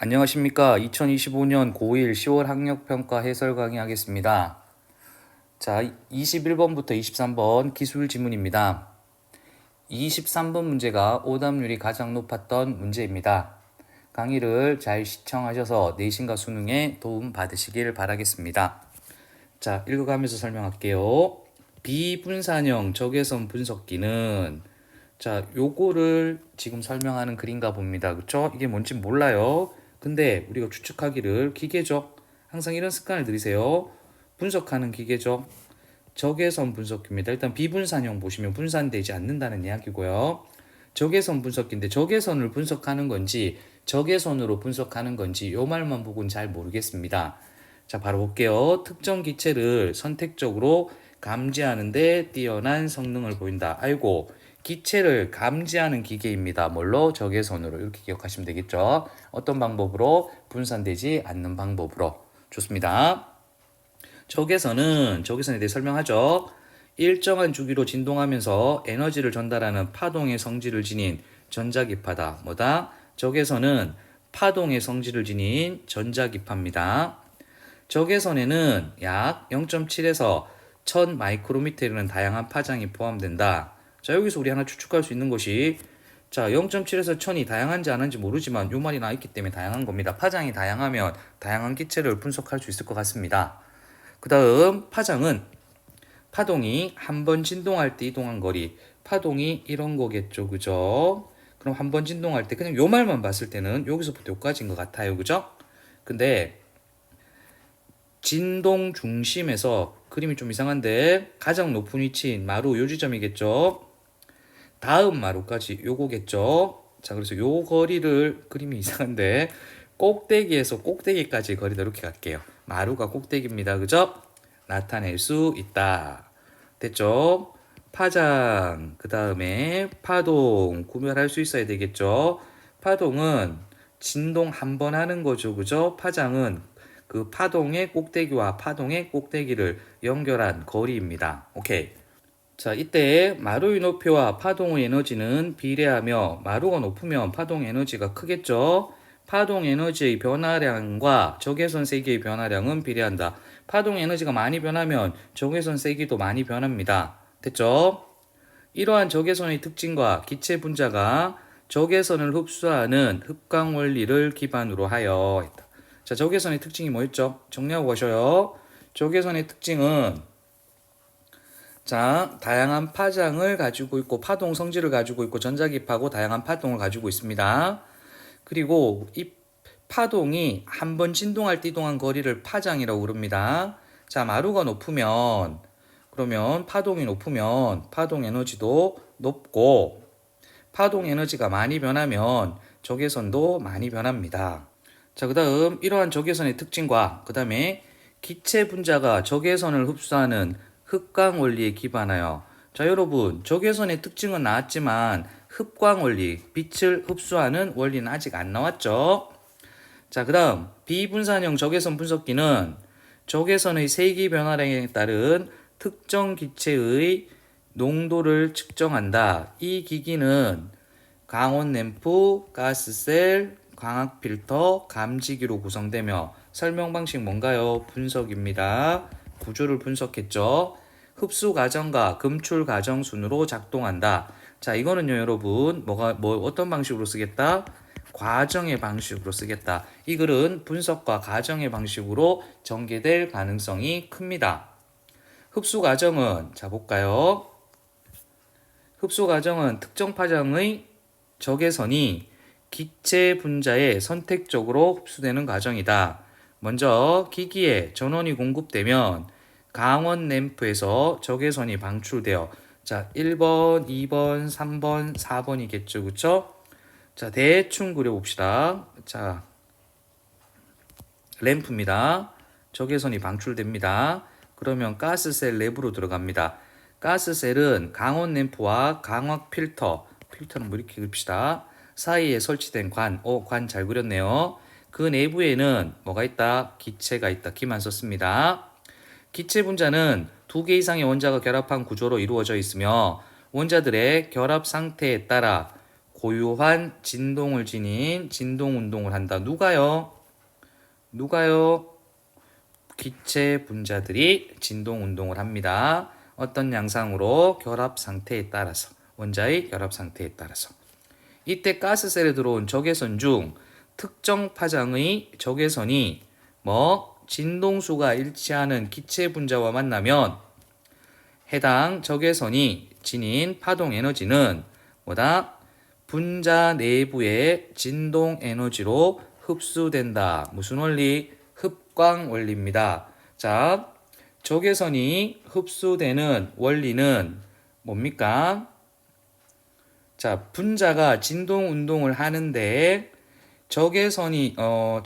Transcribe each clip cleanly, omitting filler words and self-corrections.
안녕하십니까. 2025년 고1 10월 학력평가 해설 강의하겠습니다. 자, 21번부터 23번 기술 지문입니다. 23번 문제가 오답률이 가장 높았던 문제입니다. 강의를 잘 시청하셔서 내신과 수능에 도움 받으시길 바라겠습니다. 자, 읽어가면서 설명할게요. 비분산형 적외선 분석기는 요거를 지금 설명하는 그림가 봅니다. 그쵸? 이게 뭔지 몰라요. 근데 우리가 추측하기를 기계적, 항상 이런 습관을 들이세요. 분석하는 기계적 적외선 분석기입니다. 일단 비분산형 보시면 분산되지 않는다는 이야기고요. 적외선 분석기인데 적외선을 분석하는 건지 적외선으로 분석하는 건지 요 말만 보고는 잘 모르겠습니다. 자, 바로 볼게요. 특정 기체를 선택적으로 감지하는데 뛰어난 성능을 보인다. 아이고, 기체를 감지하는 기계입니다. 뭘로? 적외선으로. 이렇게 기억하시면 되겠죠. 어떤 방법으로? 분산되지 않는 방법으로. 좋습니다. 적외선에 대해 설명하죠. 일정한 주기로 진동하면서 에너지를 전달하는 파동의 성질을 지닌 전자기파다. 뭐다? 적외선은 파동의 성질을 지닌 전자기파입니다. 적외선에는 약 0.7에서 1000 마이크로미터에 이르는 다양한 파장이 포함된다. 자, 여기서 우리 하나 추측할 수 있는 것이 0.7에서 1000이 다양한지 안 한지 모르지만 요 말이 나있기 때문에 다양한 겁니다. 파장이 다양하면 다양한 기체를 분석할 수 있을 것 같습니다. 그 다음 파장은 파동이 한 번 진동할 때 이동한 거리, 파동이 이런 거겠죠, 그죠? 그럼 한 번 진동할 때 그냥 요 말만 봤을 때는 여기서부터 여기까지인 것 같아요, 그죠? 근데 진동 중심에서 그림이 좀 이상한데 가장 높은 위치인 마루 요 지점이겠죠. 다음 마루까지 요거겠죠. 자, 그래서 요 거리를 그림이 이상한데 꼭대기에서 꼭대기까지 거리다 이렇게 갈게요. 마루가 꼭대기입니다. 그죠? 나타낼 수 있다. 됐죠? 파장, 그 다음에 파동 구별할 수 있어야 되겠죠. 파동은 진동 한 번 하는 거죠. 그죠? 파장은 그 파동의 꼭대기와 파동의 꼭대기를 연결한 거리입니다. 오케이. 자, 이때 마루의 높이와 파동의 에너지는 비례하며 마루가 높으면 파동 에너지가 크겠죠. 파동 에너지의 변화량과 적외선 세기의 변화량은 비례한다. 파동 에너지가 많이 변하면 적외선 세기도 많이 변합니다. 됐죠? 이러한 적외선의 특징과 기체 분자가 적외선을 흡수하는 흡광 원리를 기반으로 하여 했다. 자, 적외선의 특징이 뭐였죠? 정리하고 가셔요. 적외선의 특징은 다양한 파장을 가지고 있고 파동 성질을 가지고 있고 전자기파고 다양한 파동을 가지고 있습니다. 그리고 이 파동이 한 번 진동할 때 이동한 거리를 파장이라고 부릅니다. 자, 마루가 높으면 그러면 파동이 높으면 파동 에너지도 높고 파동 에너지가 많이 변하면 적외선도 많이 변합니다. 자, 그 다음 이러한 적외선의 특징과 그 다음에 기체 분자가 적외선을 흡수하는 흡광 원리에 기반하여 자, 여러분 적외선의 특징은 나왔지만 흡광 원리, 빛을 흡수하는 원리는 아직 안 나왔죠. 자, 그 다음 비분산형 적외선 분석기는 적외선의 세기 변화량에 따른 특정 기체의 농도를 측정한다. 이 기기는 강원 램프, 가스셀, 광학 필터, 감지기로 구성되며 설명 방식 뭔가요? 분석입니다. 구조를 분석했죠. 흡수 과정과 검출 과정 순으로 작동한다. 자, 이거는요, 여러분, 어떤 방식으로 쓰겠다? 과정의 방식으로 쓰겠다. 이 글은 분석과 과정의 방식으로 전개될 가능성이 큽니다. 흡수 과정은, 자, 볼까요? 흡수 과정은 특정 파장의 적외선이 기체 분자에 선택적으로 흡수되는 과정이다. 먼저 기기에 전원이 공급되면 강원 램프에서 적외선이 방출되어 1번, 2번, 3번, 4번이겠죠. 그쵸? 자, 대충 그려봅시다. 자, 램프입니다. 적외선이 방출됩니다. 그러면 가스셀 내부로 들어갑니다. 가스셀은 강원 램프와 광학 필터는 뭐 이렇게 그립시다. 사이에 설치된 관 잘 그렸네요. 그 내부에는 뭐가 있다? 기체가 있다. 기만 썼습니다. 기체 분자는 2개 이상의 원자가 결합한 구조로 이루어져 있으며 원자들의 결합 상태에 따라 고유한 진동을 지닌 진동운동을 한다. 누가요? 기체 분자들이 진동운동을 합니다. 어떤 양상으로? 결합 상태에 따라서. 원자의 결합 상태에 따라서. 이때 가스셀에 들어온 적외선 중 특정 파장의 적외선이 진동수가 일치하는 기체 분자와 만나면 해당 적외선이 지닌 파동 에너지는 분자 내부의 진동 에너지로 흡수된다. 무슨 원리? 흡광 원리입니다. 자, 적외선이 흡수되는 원리는 뭡니까? 자, 분자가 진동 운동을 하는데 적외선과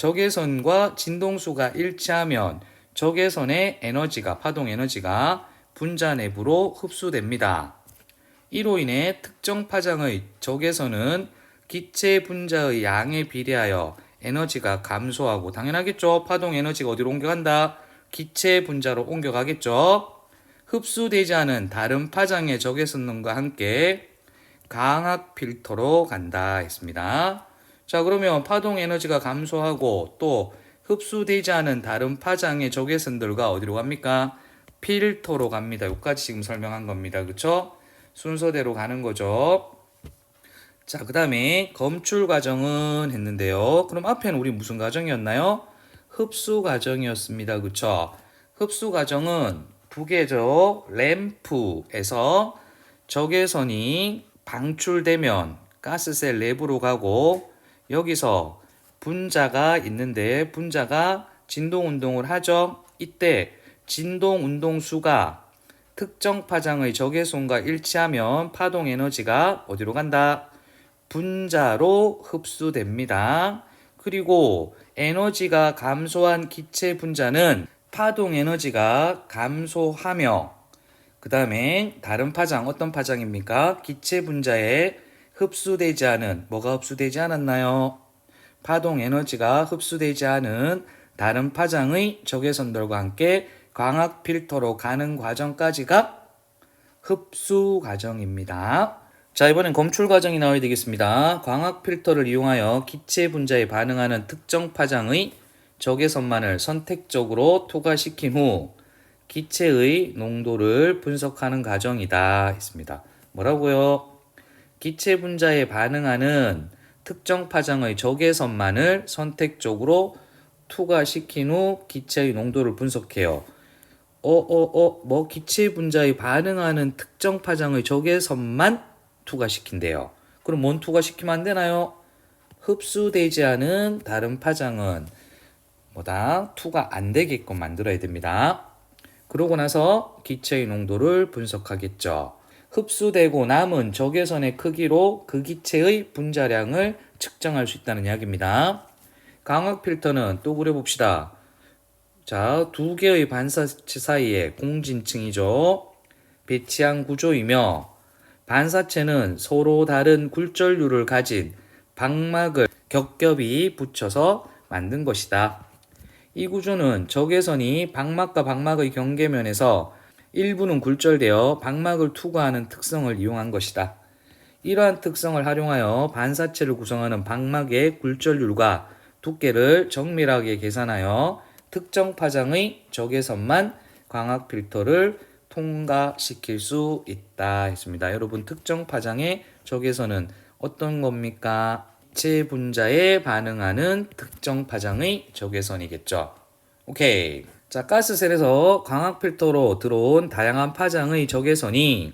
진동수가 일치하면 적외선의 에너지가, 파동 에너지가 분자 내부로 흡수됩니다. 이로 인해 특정 파장의 적외선은 기체 분자의 양에 비례하여 에너지가 감소하고, 당연하겠죠. 파동 에너지가 어디로 옮겨간다? 기체 분자로 옮겨가겠죠. 흡수되지 않은 다른 파장의 적외선과 함께 광학 필터로 간다 했습니다. 자, 그러면 파동 에너지가 감소하고 또 흡수되지 않은 다른 파장의 적외선들과 어디로 갑니까? 필터로 갑니다. 여기까지 지금 설명한 겁니다. 그쵸? 순서대로 가는 거죠. 자, 그 다음에 검출 과정은 했는데요. 그럼 앞에는 우리 무슨 과정이었나요? 흡수 과정이었습니다. 그쵸? 흡수 과정은 두 개죠. 램프에서 적외선이 방출되면 가스셀 내부로 가고, 여기서 분자가 있는데 분자가 진동운동을 하죠. 이때 진동운동수가 특정 파장의 적외선과 일치하면 파동 에너지가 어디로 간다? 분자로 흡수됩니다. 그리고 에너지가 감소한 기체 분자는 파동 에너지가 감소하며, 그 다음에 다른 파장, 어떤 파장입니까? 기체 분자에 흡수되지 않은, 뭐가 흡수되지 않았나요? 파동 에너지가 흡수되지 않은 다른 파장의 적외선들과 함께 광학 필터로 가는 과정까지가 흡수 과정입니다. 자, 이번엔 검출 과정이 나와야 되겠습니다. 광학 필터를 이용하여 기체 분자에 반응하는 특정 파장의 적외선만을 선택적으로 투과시킨 후 기체의 농도를 분석하는 과정이다 했습니다. 뭐라고요? 기체 분자에 반응하는 특정 파장의 적외선만을 선택적으로 투과시킨 후 기체의 농도를 분석해요. 기체 분자에 반응하는 특정 파장의 적외선만 투과시킨대요. 그럼 뭔 투과시키면 안 되나요? 흡수되지 않은 다른 파장은 투과 안 되게끔 만들어야 됩니다. 그러고 나서 기체의 농도를 분석하겠죠. 흡수되고 남은 적외선의 크기로 그 기체의 분자량을 측정할 수 있다는 이야기입니다. 광학 필터는 또 그려봅시다. 자, 두 개의 반사체 사이에 공진층이죠. 배치한 구조이며, 반사체는 서로 다른 굴절률을 가진 방막을 겹겹이 붙여서 만든 것이다. 이 구조는 적외선이 방막과 방막의 경계면에서 일부는 굴절되어 방막을 투과하는 특성을 이용한 것이다. 이러한 특성을 활용하여 반사체를 구성하는 방막의 굴절률과 두께를 정밀하게 계산하여 특정 파장의 적외선만 광학 필터를 통과시킬 수 있다 했습니다. 여러분, 특정 파장의 적외선은 어떤 겁니까? 기체 분자에 반응하는 특정 파장의 적외선이겠죠. 오케이. 자, 가스셀에서 광학 필터로 들어온 다양한 파장의 적외선이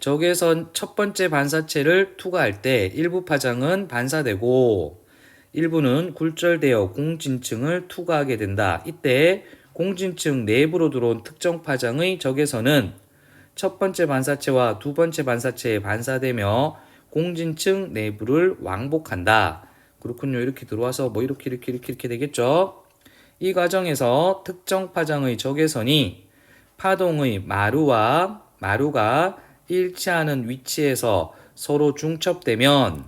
적외선 첫 번째 반사체를 투과할 때 일부 파장은 반사되고 일부는 굴절되어 공진층을 투과하게 된다. 이때 공진층 내부로 들어온 특정 파장의 적외선은 첫 번째 반사체와 두 번째 반사체에 반사되며 공진층 내부를 왕복한다. 그렇군요. 이렇게 들어와서 이렇게 되겠죠. 이 과정에서 특정 파장의 적외선이 파동의 마루가 일치하는 위치에서 서로 중첩되면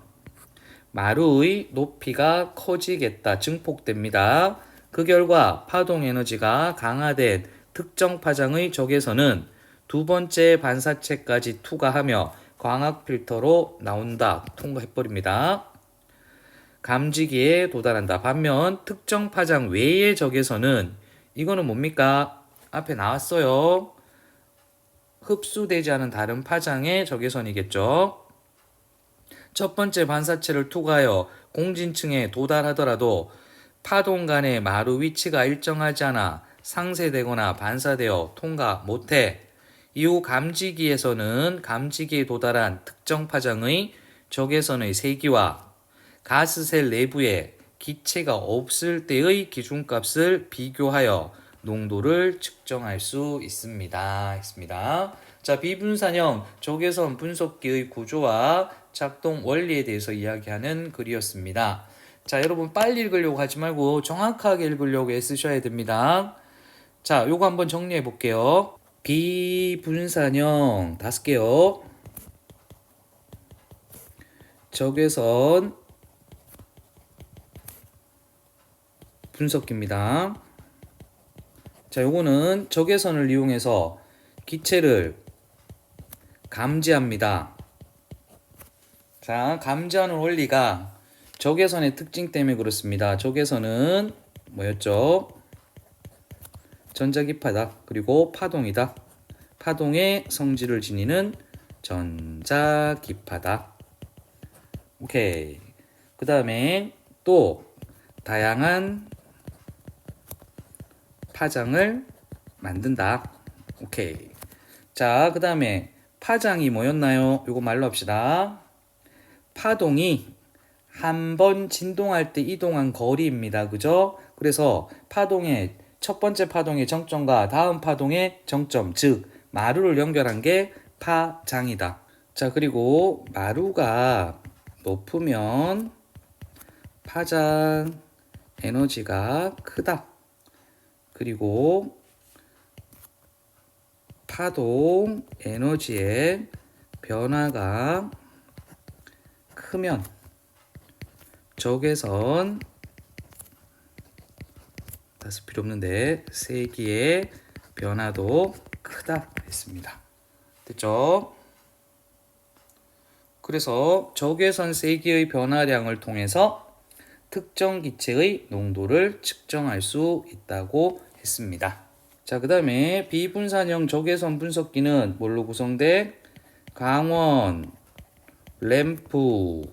마루의 높이가 커지겠다. 증폭됩니다. 그 결과 파동 에너지가 강화된 특정 파장의 적외선은 두 번째 반사체까지 투과하며 광학 필터로 나온다. 통과해버립니다. 감지기에 도달한다. 반면 특정 파장 외의 적외선은 이거는 뭡니까? 앞에 나왔어요. 흡수되지 않은 다른 파장의 적외선이겠죠. 첫 번째 반사체를 투과하여 공진층에 도달하더라도 파동 간의 마루 위치가 일정하지 않아 상쇄되거나 반사되어 통과 못해. 이후 감지기에서는 감지기에 도달한 특정 파장의 적외선의 세기와 가스셀 내부에 기체가 없을 때의 기준값을 비교하여 농도를 측정할 수 있습니다. 자, 비분산형 적외선 분석기의 구조와 작동 원리에 대해서 이야기하는 글이었습니다. 자, 여러분 빨리 읽으려고 하지 말고 정확하게 읽으려고 애쓰셔야 됩니다. 자, 요거 한번 정리해 볼게요. 비분산형 5개요. 적외선 분석기입니다. 자, 요거는 적외선을 이용해서 기체를 감지합니다. 자, 감지하는 원리가 적외선의 특징 때문에 그렇습니다. 적외선은 뭐였죠? 전자기파다. 그리고 파동이다. 파동의 성질을 지니는 전자기파다. 오케이. 그 다음에 또 다양한 파장을 만든다. 오케이. 자, 그 다음에 파장이 뭐였나요? 이거 말로 합시다. 파동이 한 번 진동할 때 이동한 거리입니다. 그죠? 그래서 파동의 첫 번째 파동의 정점과 다음 파동의 정점, 즉 마루를 연결한 게 파장이다. 자, 그리고 마루가 높으면 파장 에너지가 크다. 그리고 파동 에너지의 변화가 크면 적외선 다시 필요 없는데 세기의 변화도 크다 했습니다. 됐죠? 그래서 적외선 세기의 변화량을 통해서 특정 기체의 농도를 측정할 수 있다고 했습니다. 자, 그 다음에 비분산형 적외선 분석기는 뭘로 구성돼? 강원, 램프에서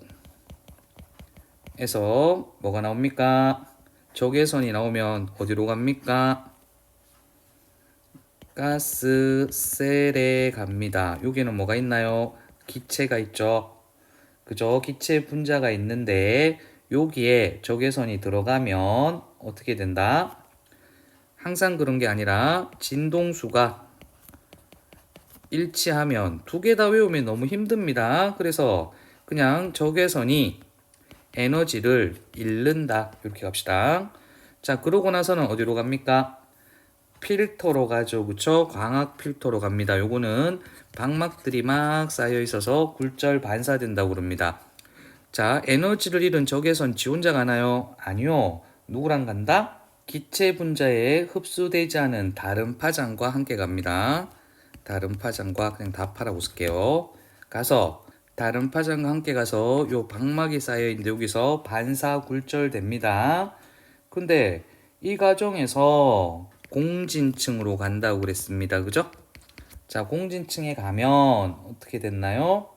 뭐가 나옵니까? 적외선이 나오면 어디로 갑니까? 가스셀에 갑니다. 여기는 뭐가 있나요? 기체가 있죠. 그죠? 기체 분자가 있는데 여기에 적외선이 들어가면 어떻게 된다? 항상 그런 게 아니라 진동수가 일치하면 두 개 다 외우면 너무 힘듭니다. 그래서 그냥 적외선이 에너지를 잃는다. 이렇게 갑시다. 자, 그러고 나서는 어디로 갑니까? 필터로 가죠. 그쵸? 광학 필터로 갑니다. 요거는 방막들이 막 쌓여 있어서 굴절 반사된다고 그럽니다. 자, 에너지를 잃은 적외선 지 혼자 가나요? 아니요. 누구랑 간다? 기체 분자에 흡수되지 않은 다른 파장과 함께 갑니다. 다른 파장과 그냥 다 파라고 쓸게요. 가서 다른 파장과 함께 가서 요 방막이 쌓여 있는데 여기서 반사 굴절됩니다. 근데 이 과정에서 공진층으로 간다고 그랬습니다. 그죠? 자, 공진층에 가면 어떻게 됐나요?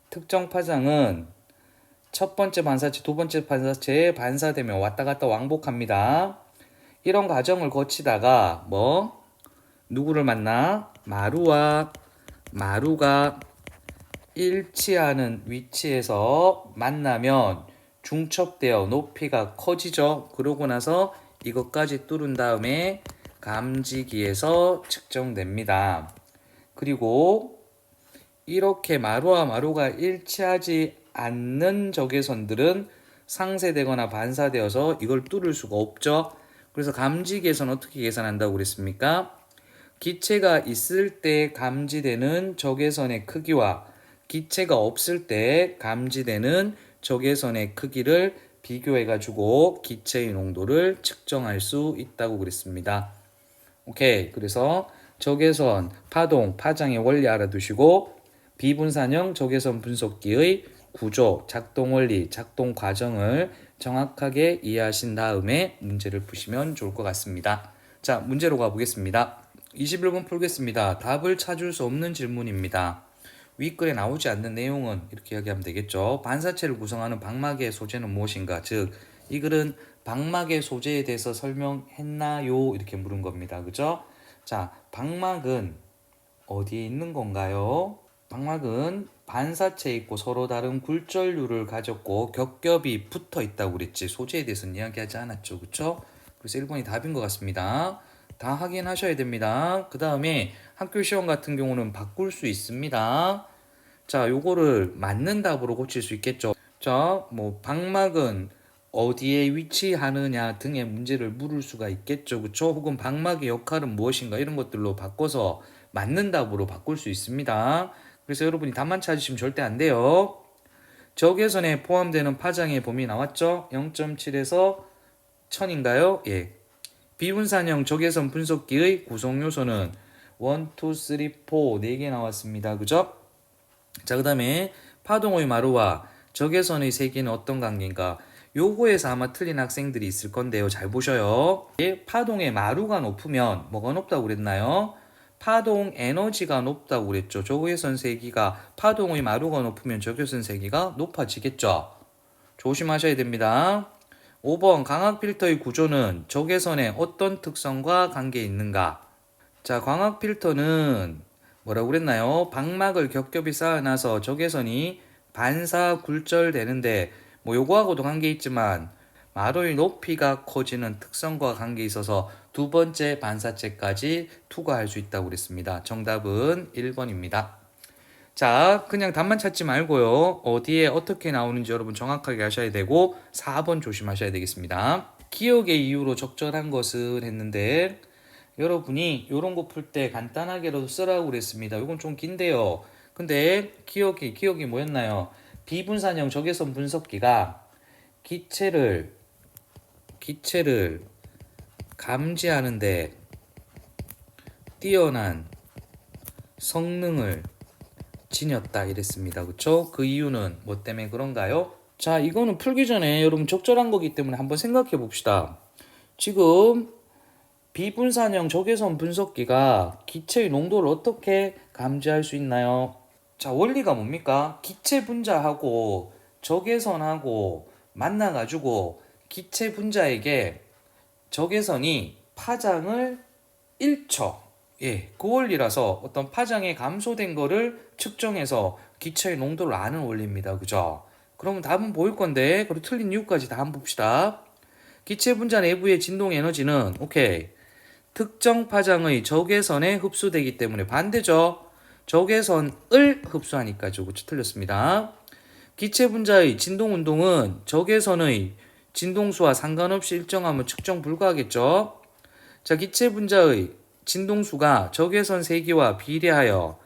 특정 파장은 첫 번째 반사체, 두 번째 반사체에 반사되며 왔다 갔다 왕복합니다. 이런 과정을 거치다가 누구를 만나? 마루와 마루가 일치하는 위치에서 만나면 중첩되어 높이가 커지죠. 그러고 나서 이것까지 뚫은 다음에 감지기에서 측정됩니다. 그리고 이렇게 마루와 마루가 일치하지 않는 적외선들은 상쇄되거나 반사되어서 이걸 뚫을 수가 없죠. 그래서 감지기에서는 어떻게 계산한다고 그랬습니까? 기체가 있을 때 감지되는 적외선의 크기와 기체가 없을 때 감지되는 적외선의 크기를 비교해가지고 기체의 농도를 측정할 수 있다고 그랬습니다. 오케이. 그래서 적외선, 파동, 파장의 원리 알아두시고 비분산형 적외선 분석기의 구조, 작동 원리, 작동 과정을 정확하게 이해하신 다음에 문제를 푸시면 좋을 것 같습니다. 자, 문제로 가보겠습니다. 21번 풀겠습니다. 답을 찾을 수 없는 질문입니다. 윗글에 나오지 않는 내용은 이렇게 이야기하면 되겠죠. 반사체를 구성하는 방막의 소재는 무엇인가? 즉, 이 글은 방막의 소재에 대해서 설명했나요? 이렇게 물은 겁니다. 그죠? 자, 방막은 어디에 있는 건가요? 방막은 반사체에 있고 서로 다른 굴절류를 가졌고 겹겹이 붙어 있다고 그랬지. 소재에 대해서는 이야기하지 않았죠. 그쵸? 그래서 1번이 답인 것 같습니다. 다 확인하셔야 됩니다. 그 다음에 학교 시험 같은 경우는 바꿀 수 있습니다. 자, 요거를 맞는 답으로 고칠 수 있겠죠. 자, 뭐 방막은 어디에 위치하느냐 등의 문제를 물을 수가 있겠죠. 그쵸? 혹은 방막의 역할은 무엇인가 이런 것들로 바꿔서 맞는 답으로 바꿀 수 있습니다. 그래서 여러분이 답만 찾으시면 절대 안 돼요. 적외선에 포함되는 파장의 범위 나왔죠? 0.7에서 1000인가요? 예. 비분산형 적외선 분석기의 구성 요소는 1, 2, 3, 4 4개 나왔습니다. 그죠? 자, 그 다음에 파동의 마루와 적외선의 세기는 어떤 관계인가? 요거에서 아마 틀린 학생들이 있을 건데요. 잘 보셔요. 파동의 마루가 높으면 뭐가 높다고 그랬나요? 파동 에너지가 높다고 그랬죠. 적외선 세기가 파동의 마루가 높으면 적외선 세기가 높아지겠죠. 조심하셔야 됩니다. 5번 광학 필터의 구조는 적외선의 어떤 특성과 관계 있는가? 자, 광학 필터는 뭐라고 그랬나요? 방막을 겹겹이 쌓아놔서 적외선이 반사 굴절되는데 뭐 요거하고도 관계 있지만 마루의 높이가 커지는 특성과 관계 있어서 두 번째 반사체까지 투과할 수 있다고 그랬습니다. 정답은 1번입니다. 자, 그냥 답만 찾지 말고요. 어디에 어떻게 나오는지 여러분 정확하게 하셔야 되고 4번 조심하셔야 되겠습니다. 기억의 이유로 적절한 것은 했는데 여러분이 이런 거 풀 때 간단하게라도 쓰라고 그랬습니다. 이건 좀 긴데요. 근데 기억이 뭐였나요? 비분산형 적외선 분석기가 기체를 감지하는데 뛰어난 성능을 지녔다 이랬습니다. 그쵸? 그 이유는 뭐 때문에 그런가요? 자, 이거는 풀기 전에 여러분 적절한 거기 때문에 한번 생각해 봅시다. 지금 비분산형 적외선 분석기가 기체의 농도를 어떻게 감지할 수 있나요? 자, 원리가 뭡니까? 기체 분자하고 적외선하고 만나가지고 기체 분자에게 적외선이 파장을 1초, 그 원리라서 어떤 파장이 감소된 거를 측정해서 기체의 농도를 아는 원리입니다. 그죠? 그러면 답은 보일 건데, 그리고 틀린 이유까지 다 한번 봅시다. 기체 분자 내부의 진동 에너지는, 특정 파장의 적외선에 흡수되기 때문에 반대죠. 적외선을 흡수하니까죠. 그쵸? 틀렸습니다. 기체 분자의 진동 운동은 적외선의 진동수와 상관없이 일정하면 측정 불가하겠죠. 자, 기체 분자의 진동수가 적외선 세기와 비례하여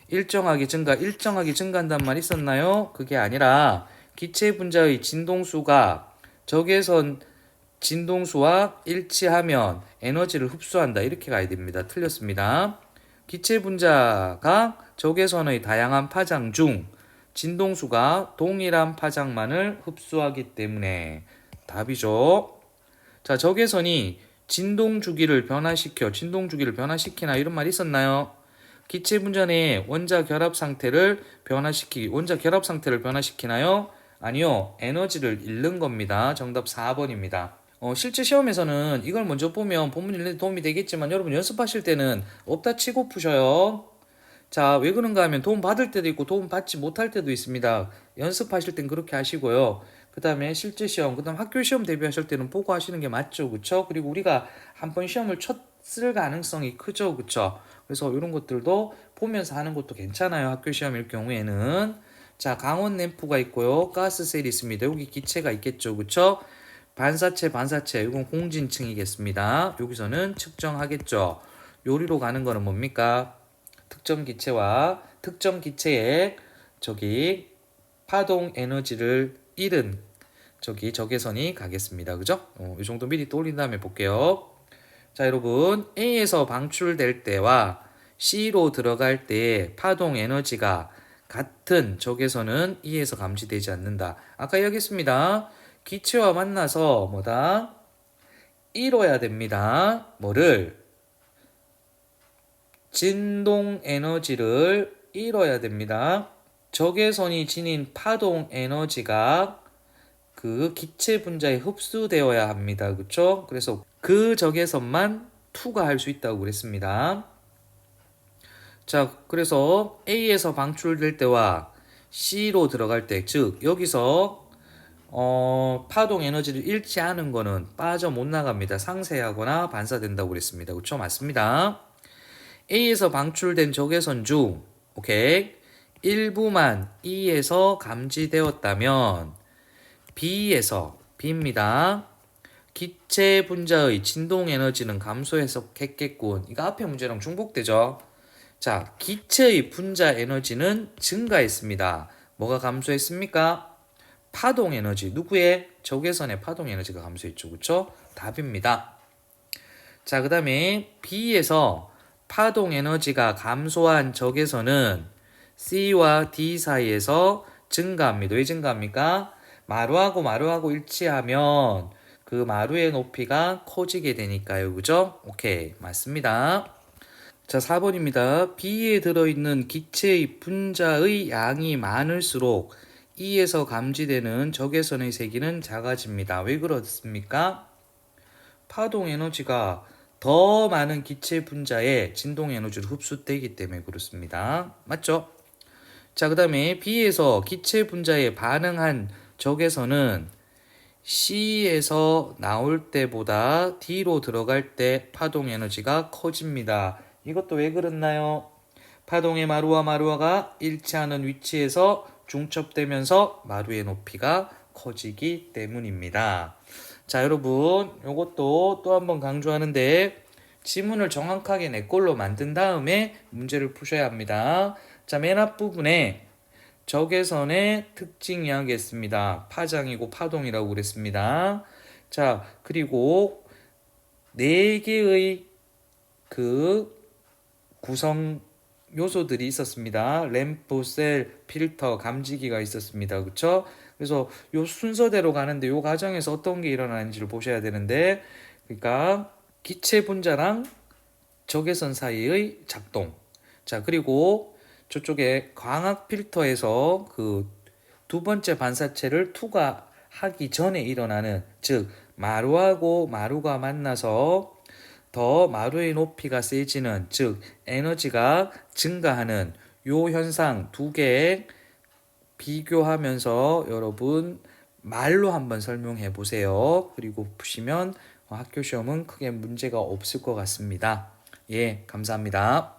일정하게 증가한단 말 있었나요? 그게 아니라 기체 분자의 진동수가 적외선 진동수와 일치하면 에너지를 흡수한다. 이렇게 가야 됩니다. 틀렸습니다. 기체 분자가 적외선의 다양한 파장 중 진동수가 동일한 파장만을 흡수하기 때문에 답이죠. 자, 적외선이 진동 주기를 변화시키나 이런 말 있었나요? 기체 분자 내의 원자 결합 상태를 변화시키나요? 아니요. 에너지를 잃는 겁니다. 정답 4번입니다. 실제 시험에서는 이걸 먼저 보면 본문 읽는 데 도움이 되겠지만 여러분 연습하실 때는 없다 치고 푸셔요. 자, 왜 그런가 하면 도움 받을 때도 있고 도움 받지 못할 때도 있습니다. 연습하실 땐 그렇게 하시고요. 그 다음에 실제 시험, 그 다음 학교 시험 대비하실 때는 보고 하시는 게 맞죠. 그쵸? 그리고 우리가 한번 시험을 쳤을 가능성이 크죠. 그쵸? 그래서 이런 것들도 보면서 하는 것도 괜찮아요. 학교 시험일 경우에는. 자, 강원 램프가 있고요. 가스셀이 있습니다. 여기 기체가 있겠죠. 그쵸? 반사체, 이건 공진층이겠습니다. 여기서는 측정하겠죠. 요리로 가는 거는 뭡니까? 특정 기체에 파동 에너지를 잃은 적외선이 가겠습니다. 그죠? 이 정도 미리 떠올린 다음에 볼게요. 자, 여러분 A에서 방출될 때와 C로 들어갈 때의 파동 에너지가 같은 적외선은 E에서 감지되지 않는다. 아까 이야기했습니다. 기체와 만나서 뭐다? 이뤄야 됩니다. 뭐를? 진동 에너지를 이뤄야 됩니다. 적외선이 지닌 파동 에너지가 그 기체 분자에 흡수되어야 합니다. 그렇죠? 그래서 그 적외선만 투과할 수 있다고 그랬습니다. 자, 그래서 A에서 방출될 때와 C로 들어갈 때, 즉 여기서 파동 에너지를 잃지 않은 거는 빠져 못 나갑니다. 상쇄하거나 반사된다고 그랬습니다. 그렇죠? 맞습니다. A에서 방출된 적외선 중, 오케이, 일부만 E에서 감지되었다면 B입니다. 기체 분자의 진동 에너지는 감소했겠군. 이거 앞에 문제랑 중복되죠? 자, 기체의 분자 에너지는 증가했습니다. 뭐가 감소했습니까? 파동 에너지. 누구의? 적외선의 파동 에너지가 감소했죠. 그쵸? 답입니다. 자, 그 다음에 B에서 파동 에너지가 감소한 적외선은 C와 D 사이에서 증가합니다. 왜 증가합니까? 마루하고 일치하면 그 마루의 높이가 커지게 되니까요. 그죠? 오케이. 맞습니다. 자, 4번입니다. B에 들어있는 기체의 분자의 양이 많을수록 E에서 감지되는 적외선의 세기는 작아집니다. 왜 그렇습니까? 파동 에너지가 더 많은 기체 분자에 진동 에너지로 흡수되기 때문에 그렇습니다. 맞죠? 자, 그 다음에 B에서 기체 분자에 반응한 적외선은 C에서 나올 때보다 D로 들어갈 때 파동 에너지가 커집니다. 이것도 왜 그렇나요? 파동의 마루와 일치하는 위치에서 중첩되면서 마루의 높이가 커지기 때문입니다. 자, 여러분, 이것도 또 한번 강조하는데 지문을 정확하게 내 걸로 만든 다음에 문제를 푸셔야 합니다. 자, 맨 앞부분에 적외선의 특징 이야기했습니다. 파장이고 파동이라고 그랬습니다. 자, 그리고 4개의 그 구성 요소들이 있었습니다. 램프, 셀, 필터, 감지기가 있었습니다. 그쵸? 그래서 요 순서대로 가는데 요 과정에서 어떤 게 일어나는지를 보셔야 되는데, 그러니까 기체 분자랑 적외선 사이의 작동. 자, 그리고 저쪽에 광학 필터에서 그 두 번째 반사체를 투과하기 전에 일어나는, 즉 마루하고 마루가 만나서 더 마루의 높이가 세지는, 즉 에너지가 증가하는 요 현상 두 개 비교하면서 여러분 말로 한번 설명해 보세요. 그리고 푸시면 학교 시험은 크게 문제가 없을 것 같습니다. 예, 감사합니다.